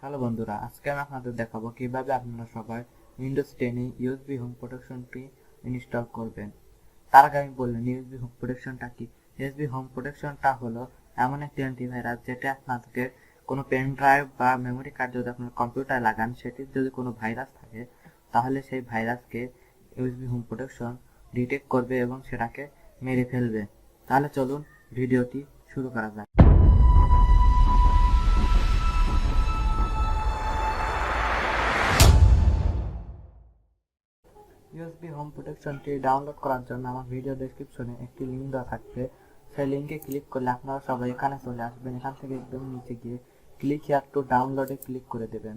Hello বন্ধুরা, আজকে আমি আপনাদের দেখাবো কিভাবে আপনারা সবাই উইন্ডোজ 10 এ ইউএসবি হোম প্রোটেকশনটি ইনস্টল করবেন। তার আগে আমি বললাম ইউএসবি হোম প্রোটেকশনটা কি। ইউএসবি হোম প্রোটেকশনটা হলো এমন একটি অ্যান্টিভাইরাস যেটা আপনাকে কোনো পেন ড্রাইভ বা মেমোরি কার্ড যদি আপনার কম্পিউটারে লাগান, সেটির যদি কোনো ভাইরাস থাকে তাহলে সেই ভাইরাসকে ইউএসবি হোম প্রোটেকশন ডিটেক্ট করবে এবং সেটাকে মেরে ফেলবে। তাহলে চলুন ভিডিওটি শুরু করা যাক। ইউএসবি হোম প্রোটেকশনটি ডাউনলোড করার জন্য আমার ভিডিও ডেসক্রিপশনে একটি লিঙ্ক দেওয়া থাকবে। সেই লিঙ্কে ক্লিক করলে আপনারা সবাই এখানে চলে আসবেন। এখান থেকে একদম নিচে গিয়ে ক্লিক হিয়ার টু ডাউনলোডে ক্লিক করে দেবেন।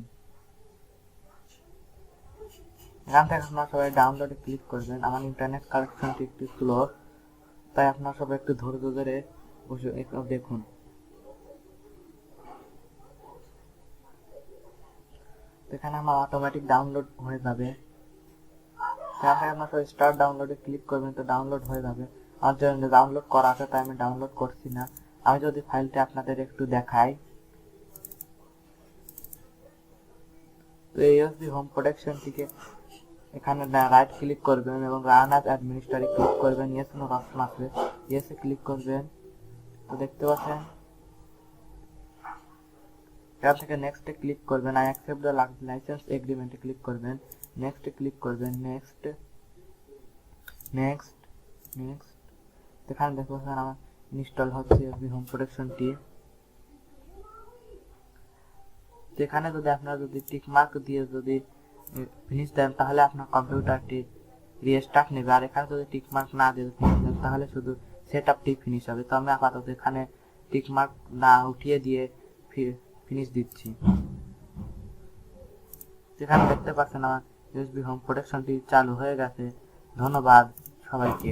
এখান থেকে আপনারা সবাই ডাউনলোডে ক্লিক করবেন। আমার ইন্টারনেট কানেকশনটি একটু স্লো, তাই আপনারা সবাই একটু ধৈর্য ধরে বসে দেখুন। এখানে আমার অটোমেটিক ডাউনলোড হয়ে যাবে। এখান থেকে আপনার সবাই স্টার্ট ডাউনলোডে ক্লিক করবেন, তো ডাউনলোড হয়ে যাবে। আমার জন্য ডাউনলোড করা আছে তাই আমি ডাউনলোড করছি না। আমি যদি ফাইলটি আপনাদের একটু দেখাই, তো ইউএসবি হোম প্রোটেকশনটিকে এখানে রাইট ক্লিক করবেন এবং রান অ্যাজ অ্যাডমিনিস্ট্রেটর ক্লিক করবেন। ইয়েস নো অপশন আছে, ইয়েসে ক্লিক করবেন। তো দেখতে পাচ্ছেন এখান থেকে নেক্সটে ক্লিক করবেন। আই অ্যাকসেপ্ট দ্য লাইসেন্স এগ্রিমেন্টে ক্লিক করবেন। নেক্সটে ক্লিক করবেন। নেক্সট নেক্সট নেক্সট এখানে দেখতে পাচ্ছেন আমার ইনস্টল হচ্ছে ইউএসবি হোম প্রোটেকশনটি। এখানে যদি আপনারা যদি টিক মার্ক দিয়ে যদি ফিনিশ দেন তাহলে আপনার কম্পিউটারটি রিস্টার্ট নেবে। আর এখানে যদি টিক মার্ক না দিয়ে ফিনিশ দেন তাহলে শুধু সেটআপটি ফিনিশ হবে। তো আমি আপাতত এখানে টিক মার্ক না উঠিয়ে দিয়ে ফিনিশ দিচ্ছি। এখানে দেখতে পাচ্ছেন আমার ইউএসবি হোম প্রোটেকশনটি চালু হয়ে গেছে। ধন্যবাদ সবাইকে।